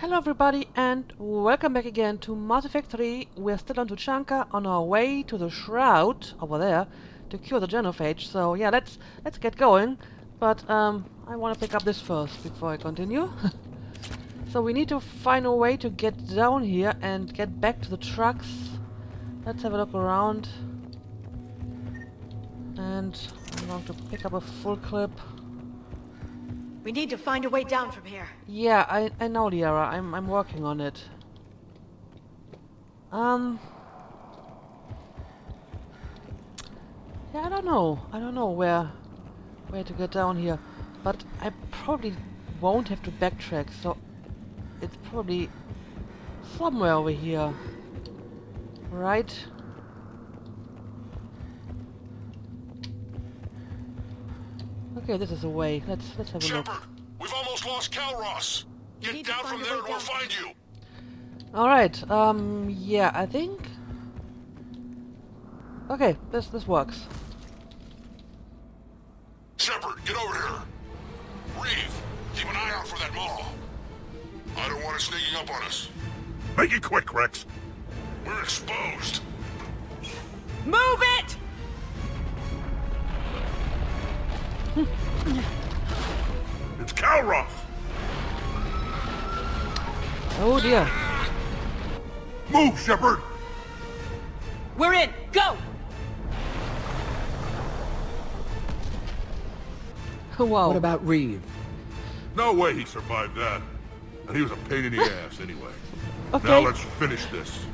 Hello everybody and welcome back again to Mass Effect 3. We're still on Tuchanka on our way to the Shroud over there to cure the genophage. So yeah, let's get going. But I want to pick up this first before I continue. So we need to find a way to get down here and get back to the trucks. Let's have a look around. And I'm going to pick up a full clip. We need to find a way down from here. Yeah, I know, Liara. I'm working on it. Yeah, I don't know. I don't know where to get down here. But I probably won't have to backtrack, so it's probably somewhere over here. Right? Okay, this is the way. Let's have a look. Shepard, we've almost lost Calros. Get down from there and we'll find you. Alright, yeah, I think... Okay, this works. Shepard, get over here. Reeve, keep an eye out for that mall. I don't want it sneaking up on us. Make it quick, Rex. We're exposed. Move it! It's Calros! Oh dear. Move, Shepard! We're in! Go! Wow. What about Reeve? No way he survived that. And he was a pain in the ass anyway. Okay. Now let's finish this.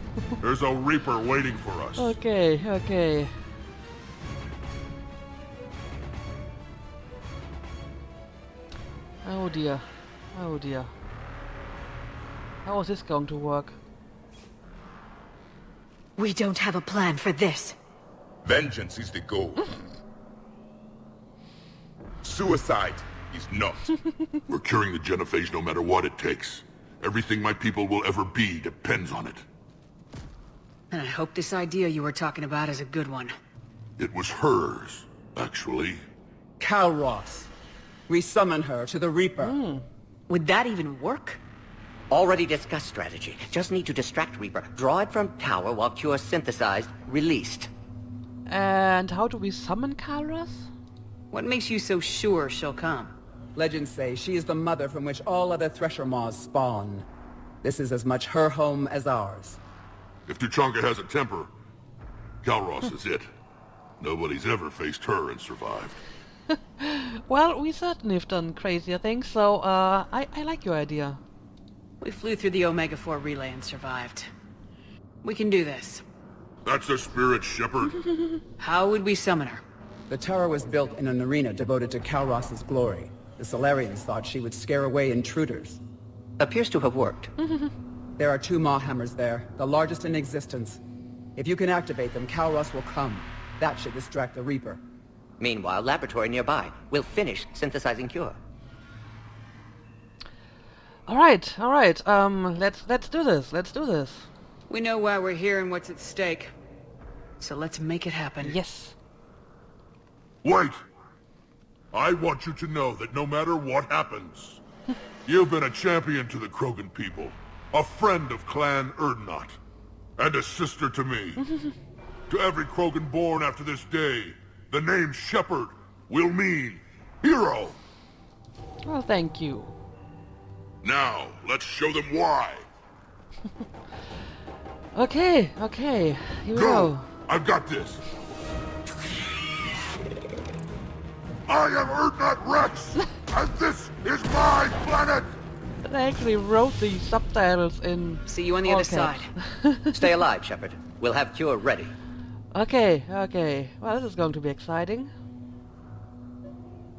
There's a Reaper waiting for us. Okay, okay. Oh dear. Oh dear. How is this going to work? We don't have a plan for this. Vengeance is the goal. Suicide is not. We're curing the genophage no matter what it takes. Everything my people will ever be depends on it. And I hope this idea you were talking about is a good one. It was hers, actually. Calros. We summon her to the Reaper. Would that even work? Already discussed strategy. Just need to distract Reaper. Draw it from tower while Cure synthesized, released. And how do we summon Calros? What makes you so sure she'll come? Legends say she is the mother from which all other Thresher Maws spawn. This is as much her home as ours. If Tuchanka has a temper, Calros is it. Nobody's ever faced her and survived. Well, we certainly have done crazier things, so I like your idea. We flew through the Omega-4 relay and survived. We can do this. That's the spirit, Shepard. How would we summon her? The tower was built in an arena devoted to Calros' glory. The Solarians thought she would scare away intruders. Appears to have worked. There are 2 Maw hammers there, the largest in existence. If you can activate them, Calros will come. That should distract the Reaper. Meanwhile, laboratory nearby. We'll finish synthesizing Cure. All right. Let's do this. Let's do this. We know why we're here and what's at stake. So let's make it happen. Yes. Wait! I want you to know that no matter what happens, you've been a champion to the Krogan people, a friend of Clan Erdnot, and a sister to me. To every Krogan born after this day, the name Shepard will mean hero. Well, thank you. Now, let's show them why. Okay. Here we go. I've got this. I am Erdnot Rex, and this is my planet. I actually wrote the subtitles in. See you on the all other side. caps. Stay alive, Shepard. We'll have Cure ready. Okay. Well, this is going to be exciting.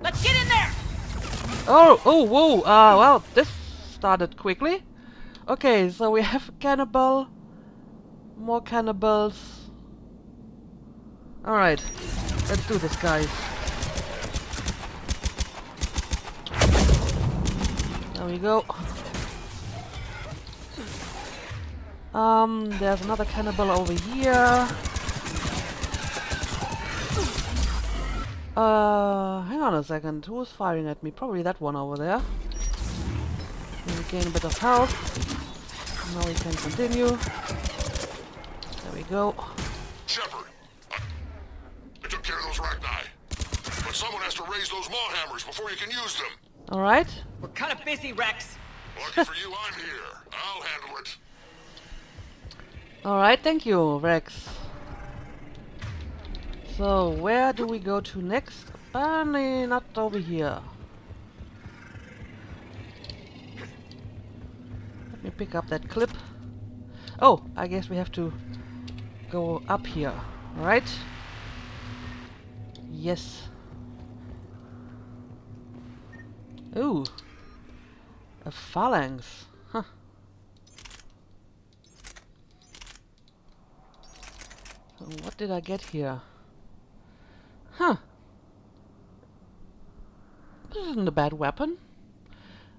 Let's get in there! Oh, whoa. Well, this started quickly. Okay, so we have cannibal. More cannibals. Alright. Let's do this, guys. There we go. There's another cannibal over here. Hang on a second. Who's firing at me? Probably that one over there. Here we regain a bit of health. Now we can continue. There we go. Shepard, I took care of those Rachni. But someone has to raise those maw hammers before you can use them. Alright. We're kind of busy, Rex. Lucky for you, I'm here. I'll handle it. Alright, thank you, Rex. So, where do we go to next? Apparently not over here. Let me pick up that clip. Oh, I guess we have to go up here, right? Yes. Ooh. A phalanx. Huh. So what did I get here? Huh. This isn't a bad weapon.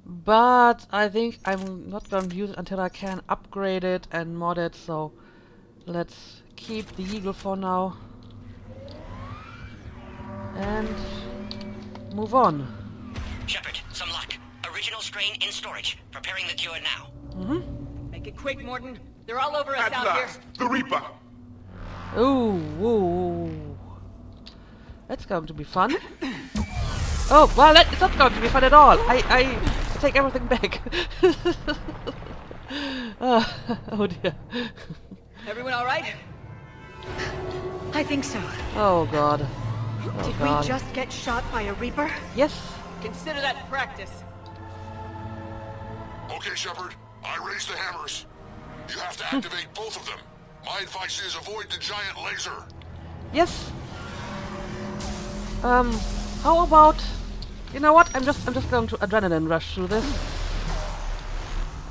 But I think I'm not going to use it until I can upgrade it and mod it, so let's keep the eagle for now. And move on. Shepard, some luck. Original strain in storage. Preparing the cure now. Make it quick, Morton. They're all over us At out last, the Reaper. Ooh, ooh. That's going to be fun. Oh, well, it's not going to be fun at all. I take everything back. Oh dear. Everyone all right? I think so. Oh god. Oh Did god. we just get shot by a Reaper? Yes. Consider that practice. Okay, Shepard. I raised the hammers. You have to activate both of them. My advice is avoid the giant laser. Yes. How about... You know what? I'm just going to adrenaline rush through this.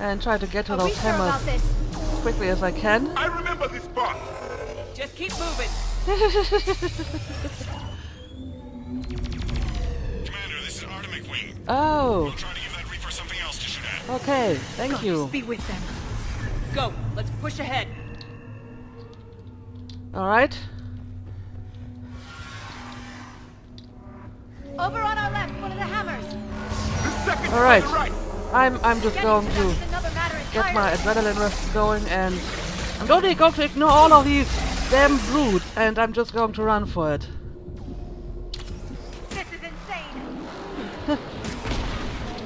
And try to get to Are we those sure about hammers this? as quickly as I can. I remember this part. Just keep moving. Commander, this is Artemic Wing. Oh. Try to give that Reaper something else to shoot at. Okay. Thank you. Be with them. Go. Let's push ahead. Alright. Over on our left, one of the hammers. The second All right. on the right. I'm just going to Another matter get my entirely. adrenaline rush going, and I'm totally going to ignore all of these damn brutes, and I'm just going to run for it. This is insane.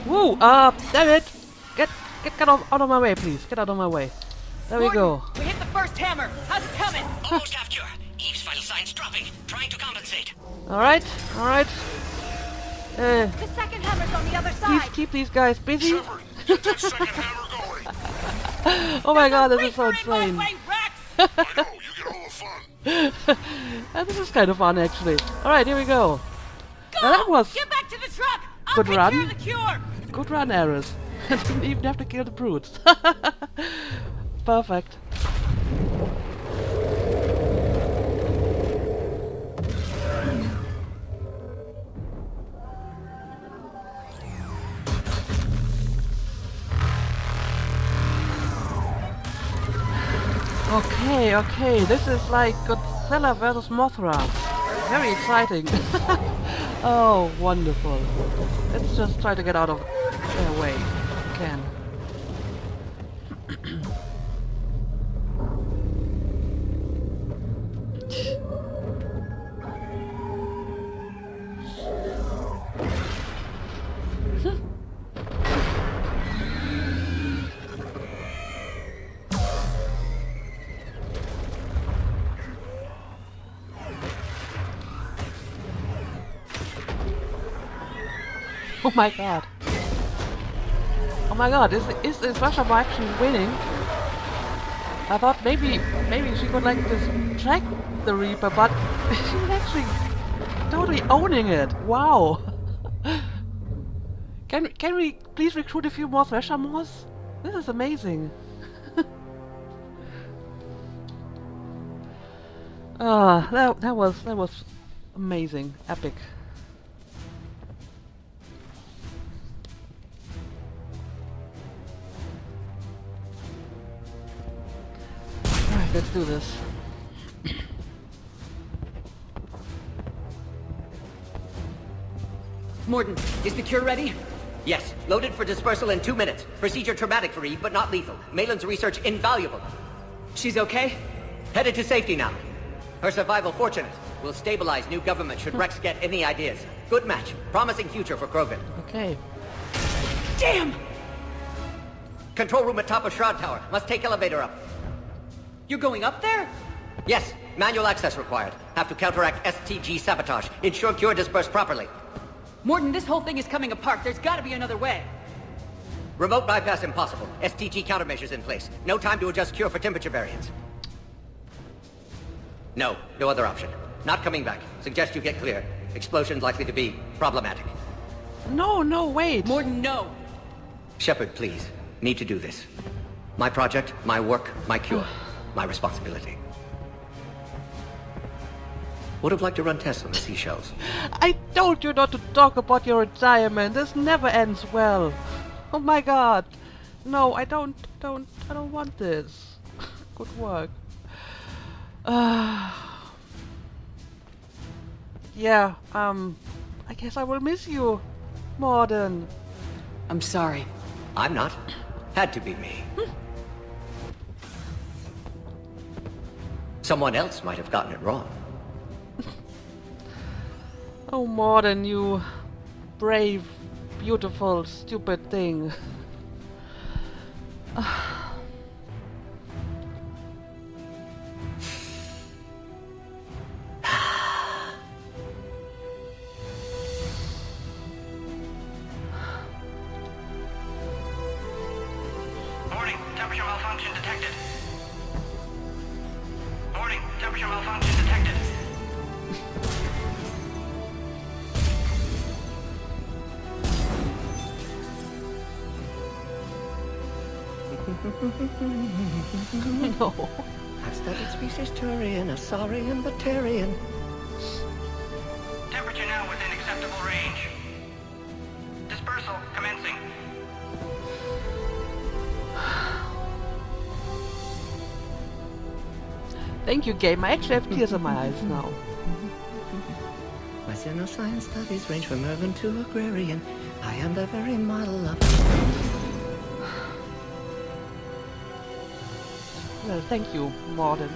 Woo! Damn it! Get out of my way, please. Get out of my way. There we Morton, go. We hit the first hammer. How's it coming? Almost have cure. Eve's vital signs dropping. Trying to compensate. Alright, alright. The second hammer's on the other Please side. keep these guys busy. Shepard, get that second hammer going. Oh my god, this is so Reaper in my insane. way, Rex! I know, you get all the fun. And this is kind of fun, actually. Alright, here we go. Now that was Get back to the truck. I'll Good take run. care of the cure. good run, Ares. I didn't even have to kill the brutes. Perfect. Okay, this is like Godzilla versus Mothra. Very exciting. Oh, wonderful. Let's just try to get out of their way. If we can. Oh my god. Oh my god, is Russia actually winning? I thought maybe she could like just track the Reaper, but she's actually totally owning it. Wow. Can we please recruit a few more Thresher Moors? This is amazing. That was amazing, epic. Alright, let's do this. Morton, is the cure ready? Yes, loaded for dispersal in 2 minutes. Procedure traumatic for Eve, but not lethal. Malin's research invaluable. She's okay? Headed to safety now. Her survival fortunate. Will stabilize new government should Rex get any ideas. Good match. Promising future for Krogan. Okay. Damn! Control room at top of Shroud Tower. Must take elevator up. You're going up there? Yes, manual access required. Have to counteract STG sabotage. Ensure cure dispersed properly. Morton, this whole thing is coming apart. There's gotta be another way. Remote bypass impossible. STG countermeasures in place. No time to adjust cure for temperature variance. No other option. Not coming back. Suggest you get clear. Explosion likely to be problematic. No, wait. Morton, no! Shepard, please. Need to do this. My project, my work, my cure. My responsibility. Would have liked to run tests on the seashells. I told you not to talk about your retirement. This never ends well. Oh my god. No, I don't want this. Good work. Yeah, I guess I will miss you, Morden. I'm sorry. I'm not. Had to be me. Someone else might have gotten it wrong. Oh, Morden, you brave, beautiful, stupid thing. Warning, temperature malfunction detected. Warning, temperature malfunction detected. No. I've studied species Turian, Asaurian, Batarian. Temperature now within acceptable range. Dispersal commencing. Thank you, game. I actually have tears in my eyes now. My xenoscience studies range from urban to agrarian. I am the very model of... Well, thank you, Morden.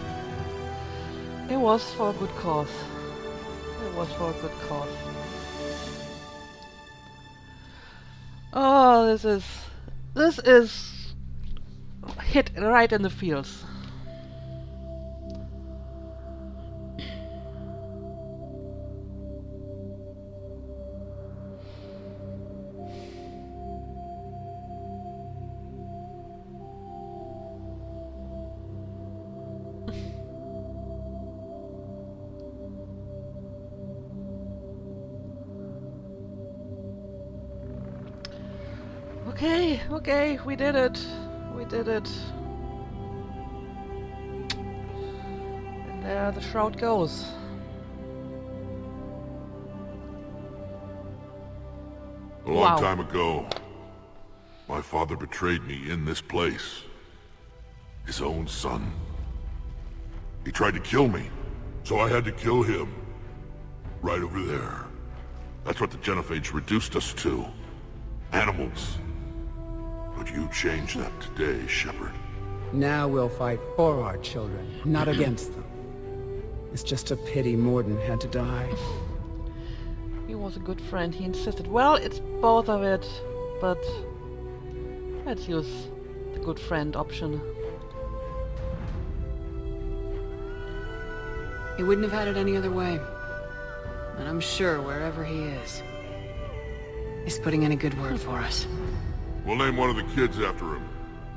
It was for a good cause. It was for a good cause. Oh, this is hit right in the feels. Okay, we did it. We did it. And there the shroud goes. A long time ago, my father betrayed me in this place. His own son. He tried to kill me, so I had to kill him. Right over there. That's what the genophage reduced us to. Animals. But you changed that today, Shepard. Now we'll fight for our children, not against them. It's just a pity Morden had to die. He was a good friend, he insisted. Well, it's both of it, but let's use the good friend option. He wouldn't have had it any other way. And I'm sure wherever he is putting in a good word for us. We'll name one of the kids after him.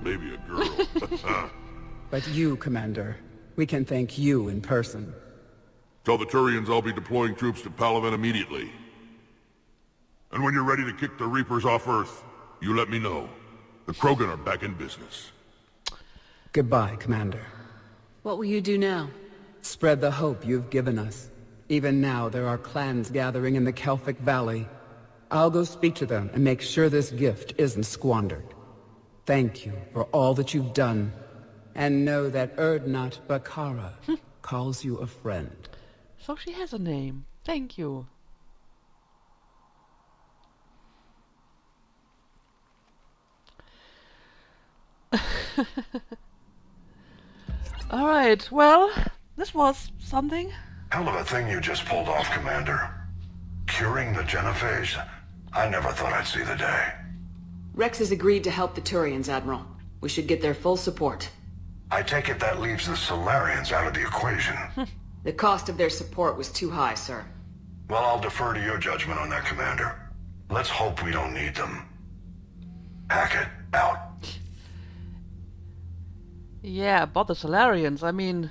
Maybe a girl. But you, Commander, we can thank you in person. Tell the Turians I'll be deploying troops to Palaven immediately. And when you're ready to kick the Reapers off Earth, you let me know. The Krogan are back in business. Goodbye, Commander. What will you do now? Spread the hope you've given us. Even now, there are clans gathering in the Kelphic Valley. I'll go speak to them and make sure this gift isn't squandered. Thank you for all that you've done. And know that Erdnot Bakara calls you a friend. So she has a name. Thank you. Alright, well, this was something. Hell of a thing you just pulled off, Commander. Curing the genophage? I never thought I'd see the day. Rex has agreed to help the Turians, Admiral. We should get their full support. I take it that leaves the Solarians out of the equation. The cost of their support was too high, sir. Well, I'll defer to your judgment on that, Commander. Let's hope we don't need them. Hackett, out. Yeah, about the Solarians, I mean...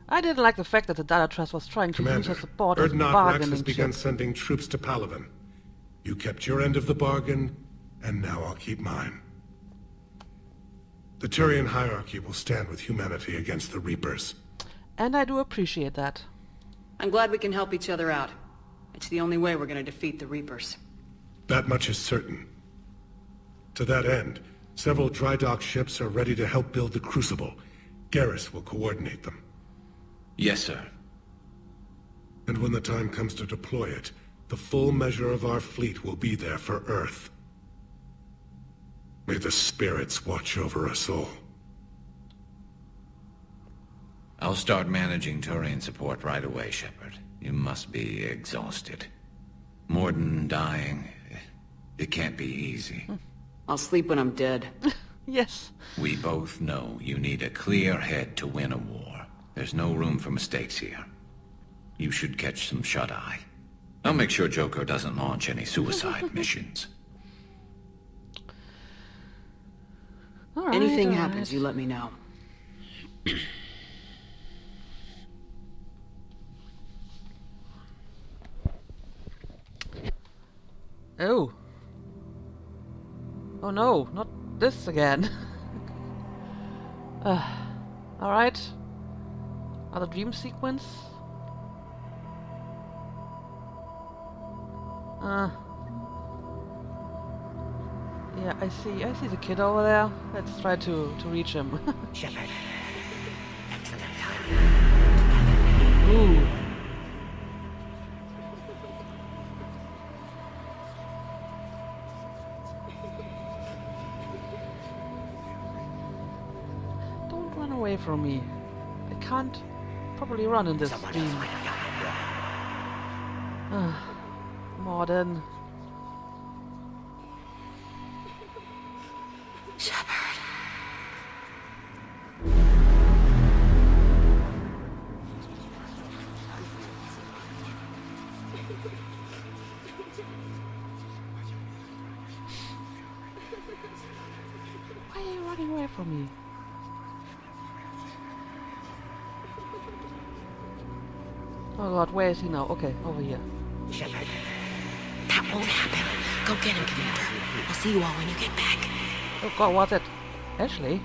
I didn't like the fact that the Data Trust was trying to use Commander, her support as a Erdnot Rex bargaining has begun chip. sending troops to Palaven. You kept your end of the bargain, and now I'll keep mine. The Turian hierarchy will stand with humanity against the Reapers. And I do appreciate that. I'm glad we can help each other out. It's the only way we're gonna defeat the Reapers. That much is certain. To that end, several dry dock ships are ready to help build the Crucible. Garrus will coordinate them. Yes, sir. And when the time comes to deploy it, the full measure of our fleet will be there for Earth. May the spirits watch over us all. I'll start managing Turian support right away, Shepard. You must be exhausted. Morden dying, it can't be easy. I'll sleep when I'm dead. Yes. We both know you need a clear head to win a war. There's no room for mistakes here. You should catch some shut-eye. I'll make sure Joker doesn't launch any suicide missions. Anything happens, you let me know. Oh. Oh no, not this again. Alright. Another dream sequence. Yeah, I see the kid over there. Let's try to reach him. Shepard. Excellent Ooh. Don't run away from me. I can't probably run in this dream. Morden. Shepard. Why are you running away from me? Oh god, where is he now? Okay, over here. Shepard. That won't happen. Go get him, Commander. I'll see you all when you get back. Oh god, what's it? Ashley?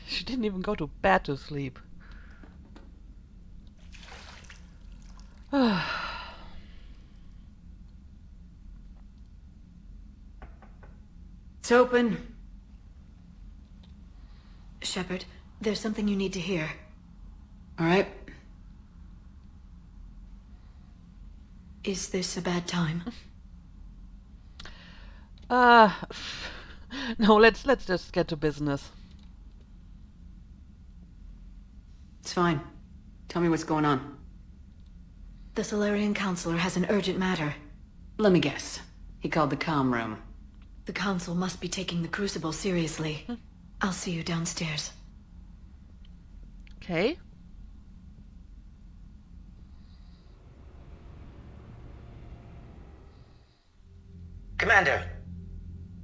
She didn't even go to bed to sleep. It's open. Shepard, there's something you need to hear. All right. Is this a bad time? No, let's just get to business. It's fine. Tell me what's going on. The Solarian Counselor has an urgent matter. Let me guess. He called the comm room. The Council must be taking the Crucible seriously. I'll see you downstairs. Okay. Commander,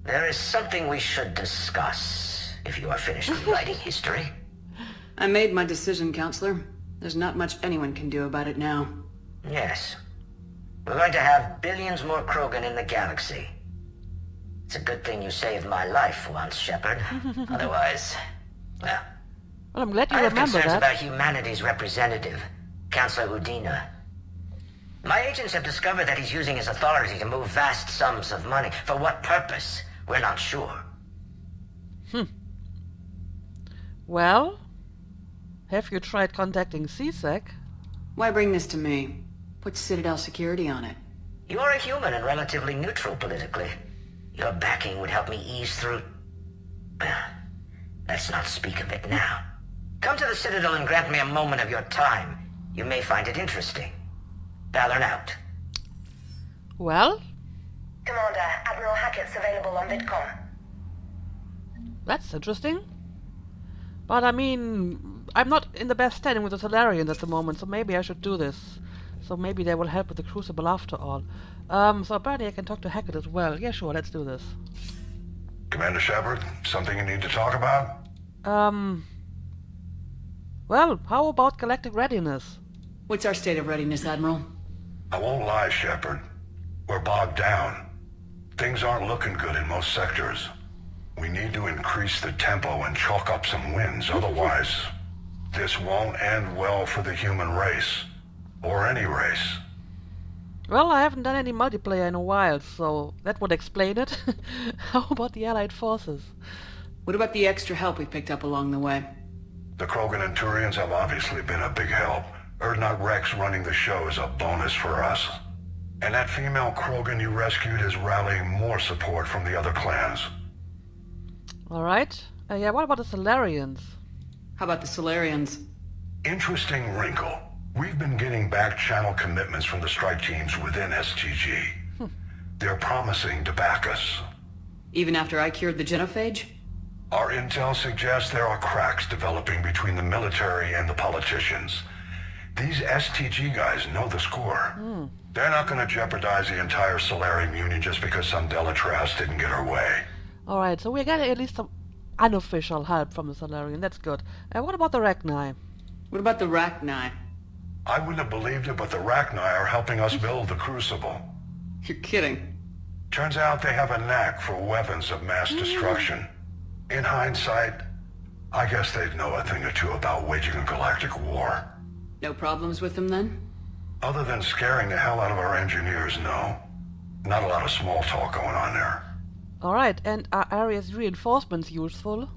there is something we should discuss, if you are finished rewriting history. I made my decision, Counselor. There's not much anyone can do about it now. Yes. We're going to have billions more Krogan in the galaxy. It's a good thing you saved my life once, Shepard. Otherwise, well, Well, I'm glad you I have remember concerns that. about humanity's representative, Councillor Udina. My agents have discovered that he's using his authority to move vast sums of money. For what purpose? We're not sure. Well, have you tried contacting CSEC? Why bring this to me? Put Citadel security on it. You're a human and relatively neutral politically. Your backing would help me ease through... Let's not speak of it now. Come to the Citadel and grant me a moment of your time. You may find it interesting. Ballard out. Well, Commander, Admiral Hackett's available on VidCom. that's interesting. But I mean, I'm not in the best standing with the Solarians at the moment, so maybe I should do this. So maybe they will help with the Crucible after all. So apparently I can talk to Hackett as well. Yeah, sure, let's do this. Commander Shepard, something you need to talk about? Well, how about Galactic readiness? What's our state of readiness, Admiral? I won't lie, Shepard. We're bogged down. Things aren't looking good in most sectors. We need to increase the tempo and chalk up some wins, otherwise this won't end well for the human race. Or any race. Well, I haven't done any multiplayer in a while, so that would explain it. How about the Allied forces? What about the extra help we picked up along the way? The Krogan and Turians have obviously been a big help. Urdnot Rex running the show is a bonus for us. And that female Krogan you rescued is rallying more support from the other clans. Alright. Yeah, what about the Solarians? How about the Solarians? Interesting wrinkle. We've been getting back channel commitments from the strike teams within STG. They're promising to back us. Even after I cured the genophage? Our intel suggests there are cracks developing between the military and the politicians. These STG guys know the score. They're not going to jeopardize the entire Solarian Union just because some Delatras didn't get her way. Alright, so we're getting at least some unofficial help from the Solarian. That's good. What about the Rachni? What about the Rachni? I wouldn't have believed it, but the Rachni are helping us build the Crucible. You're kidding. Turns out they have a knack for weapons of mass destruction. In hindsight, I guess they'd know a thing or two about waging a galactic war. No problems with them then? Other than scaring the hell out of our engineers, no. Not a lot of small talk going on there. Alright, and are Aria's reinforcements useful?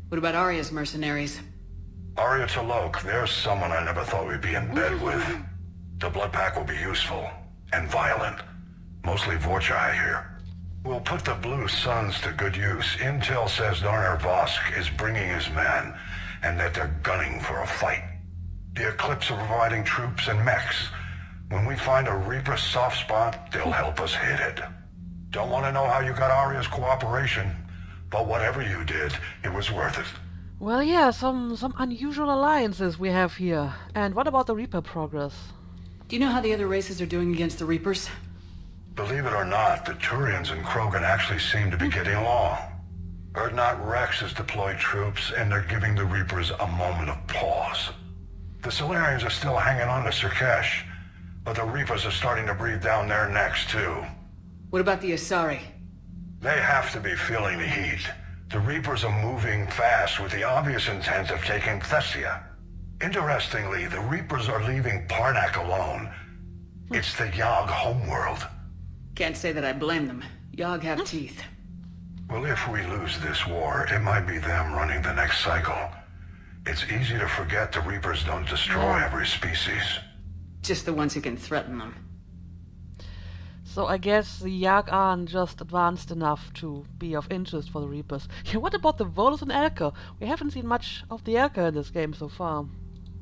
What about Arya's mercenaries? Arya T'Lok, there's someone I never thought we'd be in bed with. The blood pack will be useful. And violent. Mostly Vorchai here. We'll put the Blue Suns to good use. Intel says Darner Vosk is bringing his men, and that they're gunning for a fight. The Eclipse are providing troops and mechs. When we find a Reaper soft spot, they'll help us hit it. Don't want to know how you got Arya's cooperation, but whatever you did, it was worth it. Well, yeah, some unusual alliances we have here. And what about the Reaper progress? Do you know how the other races are doing against the Reapers? Believe it or not, the Turians and Krogan actually seem to be getting along. Urdnot Rex has deployed troops, and they're giving the Reapers a moment of pause. The Solarians are still hanging on to Surkesh, but the Reapers are starting to breathe down their necks too. What about the Asari? They have to be feeling the heat. The Reapers are moving fast with the obvious intent of taking Thessia. Interestingly, the Reapers are leaving Parnak alone. It's the Yog homeworld. Can't say that I blame them. Yog have teeth. Well, if we lose this war, it might be them running the next cycle. It's easy to forget the Reapers don't destroy every species. Just the ones who can threaten them. So I guess the Yag aren't just advanced enough to be of interest for the Reapers. Yeah, what about the Volus and Elcor? We haven't seen much of the Elcor in this game so far.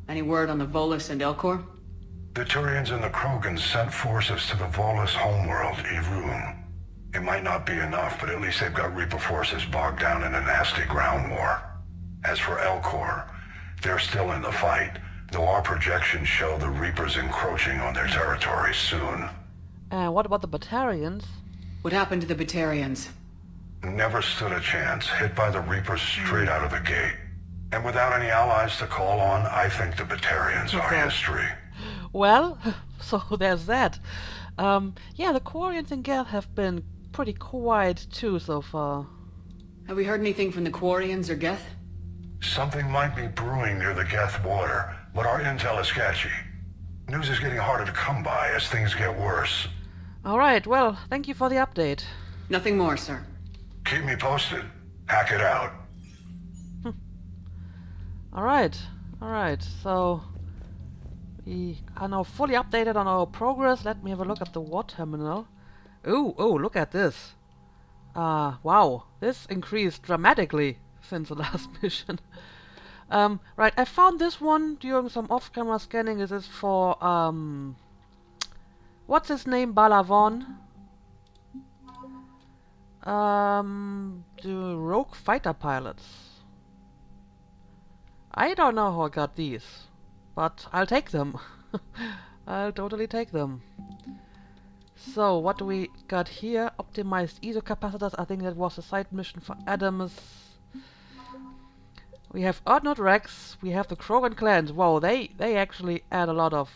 Any word on the Volus and Elcor? The Turians and the Krogans sent forces to the Volus homeworld, Irun. It might not be enough, but at least they've got Reaper forces bogged down in a nasty ground war. As for Elcor, they're still in the fight, though our projections show the Reapers encroaching on their territory soon. And what about the Batarians? What happened to the Batarians? Never stood a chance, hit by the Reapers straight out of the gate. And without any allies to call on, I think the Batarians are history. Well, so there's that. Yeah, the Quarians and Geth have been pretty quiet too so far. Have we heard anything from the Quarians or Geth? Something might be brewing near the Geth water, but our intel is sketchy. News is getting harder to come by as things get worse. Alright, well, thank you for the update. Nothing more, sir. Keep me posted. Hack it out. Alright, so we are now fully updated on our progress. Let me have a look at the war terminal. Oh, look at this. Wow, this increased dramatically since the last mission. Right, I found this one during some off-camera scanning. This is for, what's his name? Balavon. The rogue fighter pilots. I don't know how I got these, but I'll take them. I'll totally take them. So, what do we got here? Optimized ISO capacitors. I think that was a side mission for Adams. We have Urdnot Rex. We have the Krogan clans. Wow, they actually add a lot of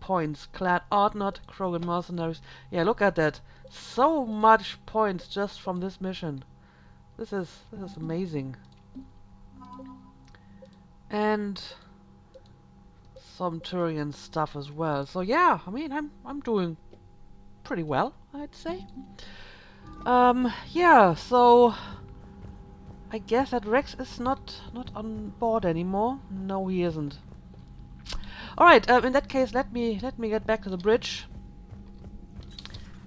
points. Clan Urdnot, Krogan mercenaries. Yeah, look at that. So much points just from this mission. This is amazing. And some Turian stuff as well. So yeah, I mean, I'm doing pretty well, I'd say. Yeah, so I guess that Rex is not on board anymore. No, he isn't. All right. In that case, let me get back to the bridge,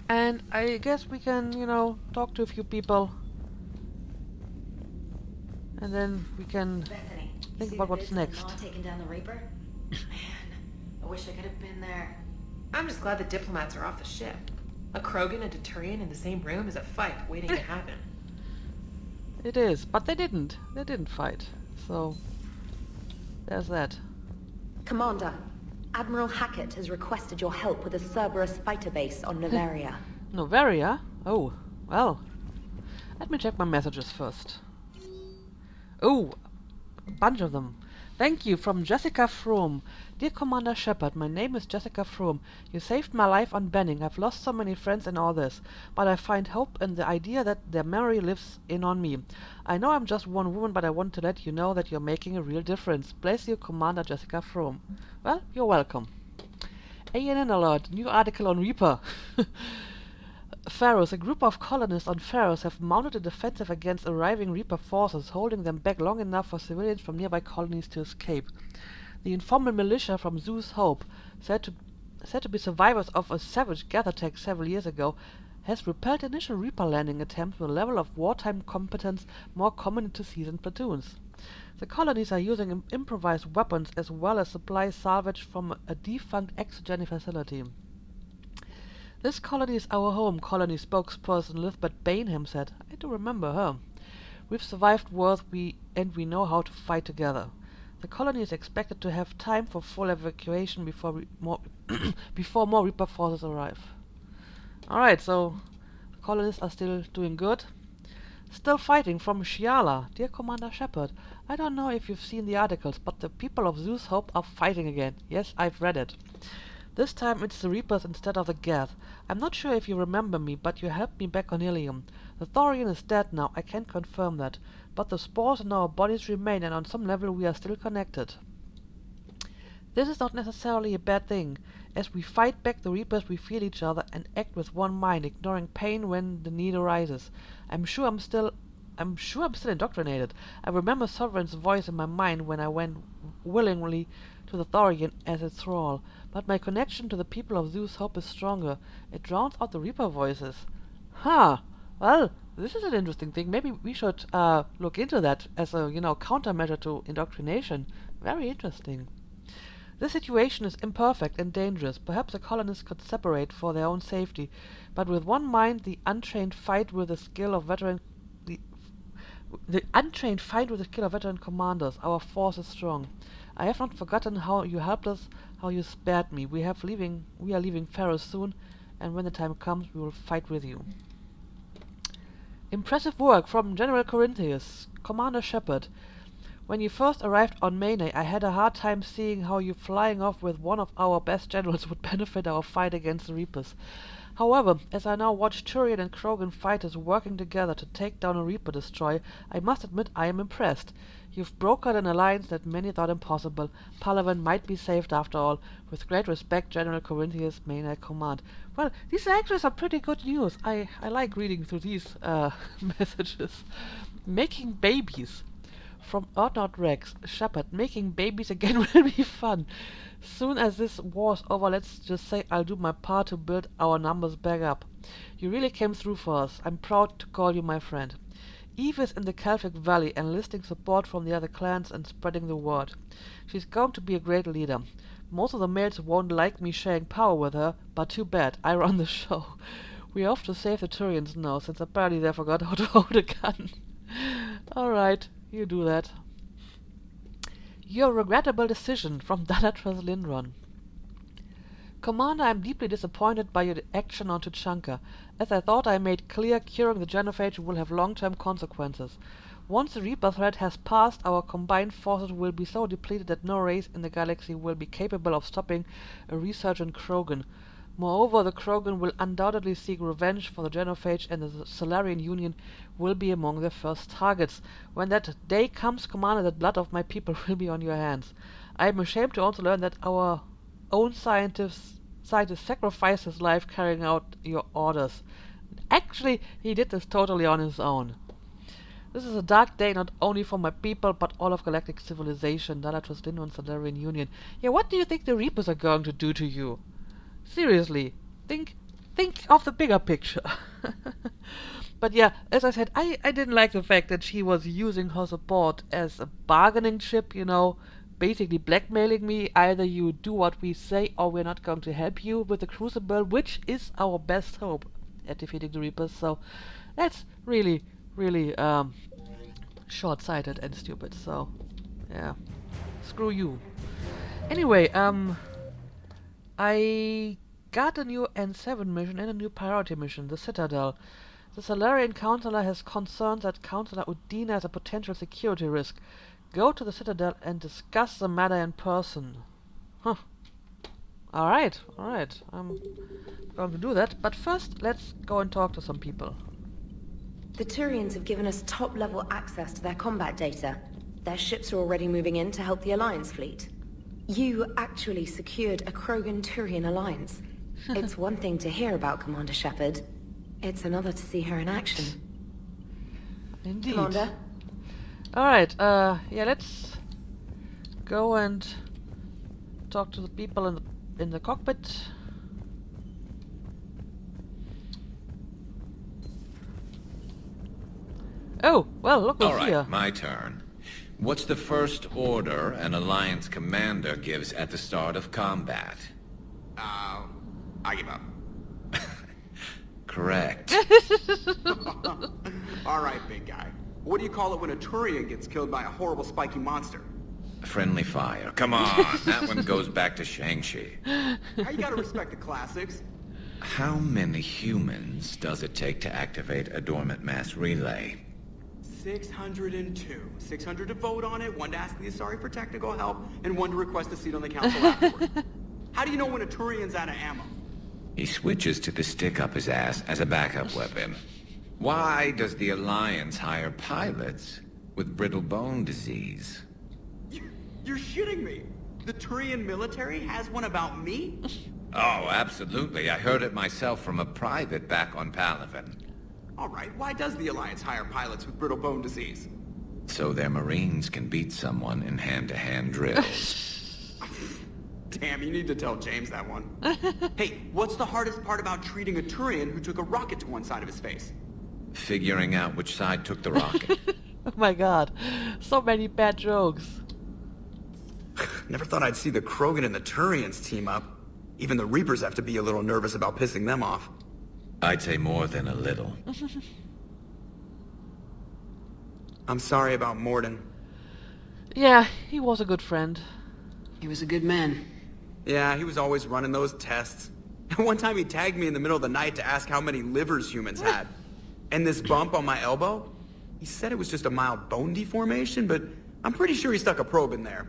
and I guess we can, you know, talk to a few people, and then we can think about what's next. Taking down the Reaper? Man, I wish I could have been there. I'm just glad the diplomats are off the ship. A Krogan and a Turian in the same room is a fight waiting to happen. It is, but they didn't. They didn't fight. So there's that. Commander, Admiral Hackett has requested your help with a Cerberus fighter base on Noveria. Noveria? Oh, well. Let me check my messages first. Oh, a bunch of them. Thank you from Jessica Froome. Dear Commander Shepard, my name is Jessica Froome. You saved my life on Benning. I've lost so many friends in all this, but I find hope in the idea that their memory lives in on me. I know I'm just one woman, but I want to let you know that you're making a real difference. Bless you, Commander Jessica Froome. Well, you're welcome. ANN alert. New article on Reaper. Pharaohs. A group of colonists on Pharaohs have mounted a defensive against arriving Reaper forces, holding them back long enough for civilians from nearby colonies to escape. The informal militia from Zeus Hope, said to be survivors of a savage Geth attack several years ago, has repelled initial Reaper landing attempts with a level of wartime competence more common to seasoned platoons. The colonies are using improvised weapons as well as supplies salvaged from a defunct exogeny facility. This colony is our home, colony spokesperson Lithbeth Bainham said. I do remember her. We've survived wars and we know how to fight together. The colony is expected to have time for full evacuation before more Reaper forces arrive. Alright, so the colonists are still doing good. Still fighting from Shiala. Dear Commander Shepard, I don't know if you've seen the articles, but the people of Zeus Hope are fighting again. Yes, I've read it. This time it's the Reapers instead of the Geth. I'm not sure if you remember me, but you helped me back on Ilium. The Thorian is dead now, I can confirm that. But the spores in our bodies remain, and on some level we are still connected. This is not necessarily a bad thing. As we fight back the Reapers, we feel each other and act with one mind, ignoring pain when the need arises. I'm sure I'm still indoctrinated. I remember Sovereign's voice in my mind when I went willingly to the Thorian as its thrall. But my connection to the people of Zeus Hope is stronger. It drowns out the Reaper voices. Huh. Well, this is an interesting thing. Maybe we should look into that as a, countermeasure to indoctrination. Very interesting. This situation is imperfect and dangerous. Perhaps the colonists could separate for their own safety, but with one mind, the untrained fight with the skill of veteran commanders. Our force is strong. I have not forgotten how you helped us, how you spared me. We are leaving Pharaoh soon, and when the time comes, we will fight with you. Impressive work from General Corinthius. Commander Shepard, when you first arrived on Mane, I had a hard time seeing how you flying off with one of our best generals would benefit our fight against the Reapers. However, as I now watch Turian and Krogan fighters working together to take down a Reaper destroyer, I must admit I am impressed. You've brokered an alliance that many thought impossible. Palaven might be saved after all. With great respect, General Corinthius, Main Air Command. Well, these actually are pretty good news. I like reading through these messages. Making babies. From Urdnot Rex, Shepard, making babies again will be fun. Soon as this war's over, let's just say I'll do my part to build our numbers back up. You really came through for us. I'm proud to call you my friend. Eve is in the Galactic Valley, enlisting support from the other clans and spreading the word. She's going to be a great leader. Most of the males won't like me sharing power with her, but too bad, I run the show. We have to save the Turians now, since apparently they forgot how to hold a gun. Alright, you do that. Your regrettable decision from Dalatras Lindron. Commander, I am deeply disappointed by your action on Tuchanka. As I thought I made clear, curing the genophage will have long-term consequences. Once the Reaper threat has passed, our combined forces will be so depleted that no race in the galaxy will be capable of stopping a resurgent Krogan. Moreover, the Krogan will undoubtedly seek revenge for the genophage, and the Solarian Union will be among their first targets. When that day comes, Commander, the blood of my people will be on your hands. I am ashamed to also learn that our own scientist sacrificed his life carrying out your orders. Actually, he did this totally on his own. This is a dark day not only for my people, but all of galactic civilization, Dalatras Lindron and Solarian Union. Yeah, what do you think the Reapers are going to do to you? Seriously, think of the bigger picture. But yeah, as I said, I didn't like the fact that she was using her support as a bargaining chip, you know, basically blackmailing me. Either you do what we say or we're not going to help you with the Crucible, which is our best hope at defeating the Reapers. So that's really short-sighted and stupid. So yeah, screw you. Anyway, I got a new N7 mission and a new priority mission, the Citadel. The Solarian Counselor has concerns that Counselor Udina is a potential security risk. Go to the Citadel and discuss the matter in person. Huh. Alright. I'm going to do that, but first let's go and talk to some people. The Turians have given us top-level access to their combat data. Their ships are already moving in to help the Alliance fleet. You actually secured a Krogan-Turian alliance. It's one thing to hear about Commander Shepard. It's another to see her in action. Indeed. Commander? Alright, yeah, let's go and talk to the people in the cockpit. Oh, well, look who's here. Alright, my turn. What's the first order an Alliance commander gives at the start of combat? I give up. Correct. Alright, big guy. What do you call it when a Turian gets killed by a horrible spiky monster? Friendly fire. Come on, that one goes back to Shang-Chi. How you gotta respect the classics? How many humans does it take to activate a dormant mass relay? 602. 600 to vote on it, 1 to ask the Asari for technical help, and 1 to request a seat on the council afterward. How do you know when a Turian's out of ammo? He switches to the stick up his ass as a backup weapon. Why does the Alliance hire pilots with brittle bone disease? You're shitting me! The Turian military has one about me? Oh, absolutely. I heard it myself from a private back on Palaven. Alright, why does the Alliance hire pilots with brittle bone disease? So their Marines can beat someone in hand-to-hand drills. Damn, you need to tell James that one. Hey, what's the hardest part about treating a Turian who took a rocket to one side of his face? Figuring out which side took the rocket. Oh my god, so many bad jokes. Never thought I'd see the Krogan and the Turians team up. Even the Reapers have to be a little nervous about pissing them off. I'd say more than a little. I'm sorry about Morden. Yeah, he was a good friend. He was a good man. Yeah, he was always running those tests. One time he tagged me in the middle of the night to ask how many livers humans had. And this bump on my elbow? He said it was just a mild bone deformation, but I'm pretty sure he stuck a probe in there.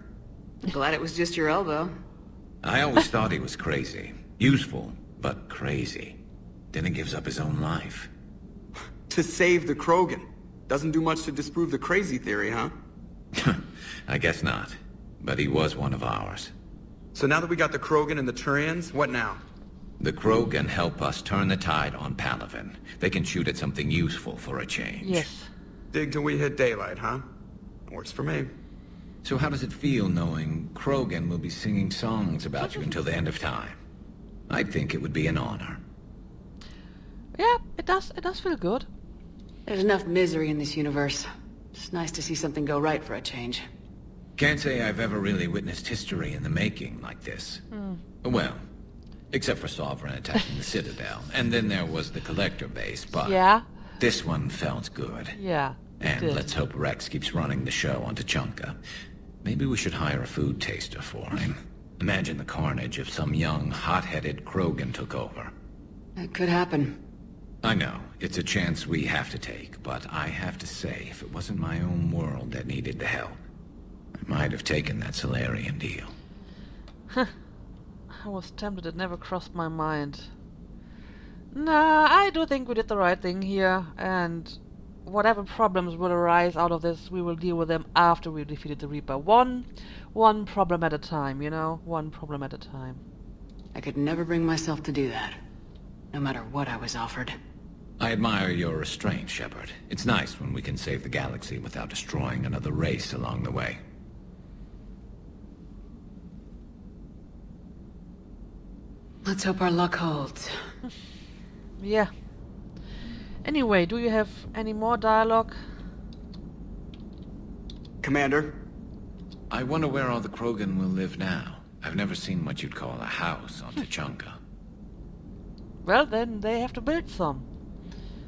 Glad it was just your elbow. I always thought he was crazy. Useful, but crazy. Then he gives up his own life. To save the Krogan. Doesn't do much to disprove the crazy theory, huh? I guess not. But he was one of ours. So now that we got the Krogan and the Turians, what now? The Krogan help us turn the tide on Palaven. They can shoot at something useful for a change. Yes. Dig till we hit daylight, huh? Works for me. So how does it feel knowing Krogan will be singing songs about you until the end of time? I think it would be an honor. Yeah, it does feel good. There's enough misery in this universe. It's nice to see something go right for a change. Can't say I've ever really witnessed history in the making like this. Well, except for Sovereign attacking the Citadel, and then there was the Collector base, but yeah, this one felt good. Yeah, and let's hope Rex keeps running the show on Tuchanka. Maybe we should hire a food taster for him. Imagine the carnage if some young, hot-headed Krogan took over. It could happen. I know, it's a chance we have to take, but I have to say, if it wasn't my own world that needed the help, I might have taken that Solarian deal. I was tempted, it never crossed my mind. Nah, I do think we did the right thing here, and whatever problems will arise out of this, we will deal with them after we defeated the Reaper. One problem at a time, you know? One problem at a time. I could never bring myself to do that, no matter what I was offered. I admire your restraint, Shepard. It's nice when we can save the galaxy without destroying another race along the way. Let's hope our luck holds. Yeah. Anyway, do you have any more dialogue? Commander? I wonder where all the Krogan will live now. I've never seen what you'd call a house on Tuchanka. Well, then they have to build some.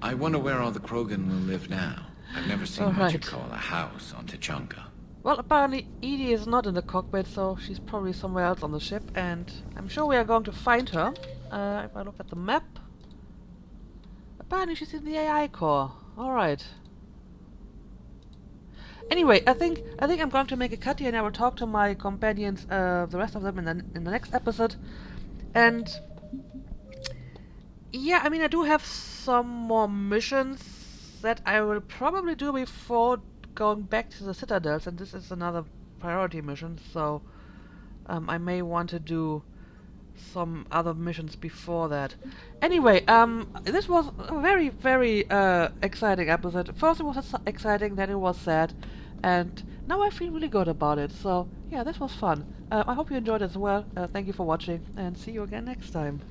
I wonder where all the Krogan will live now. I've never seen what you'd call a house on Tuchanka. Well, apparently Edie is not in the cockpit, so she's probably somewhere else on the ship, and I'm sure we are going to find her. If I look at the map, apparently she's in the AI core. All right. Anyway, I think I'm going to make a cut here, and I will talk to my companions, the rest of them, in the next episode. And yeah, I mean, I do have some more missions that I will probably do before going back to the Citadels, and this is another priority mission, so I may want to do some other missions before that. Anyway, this was a very, very exciting episode. First it was exciting, then it was sad, and now I feel really good about it. So yeah, this was fun. I hope you enjoyed it as well. Thank you for watching, and see you again next time.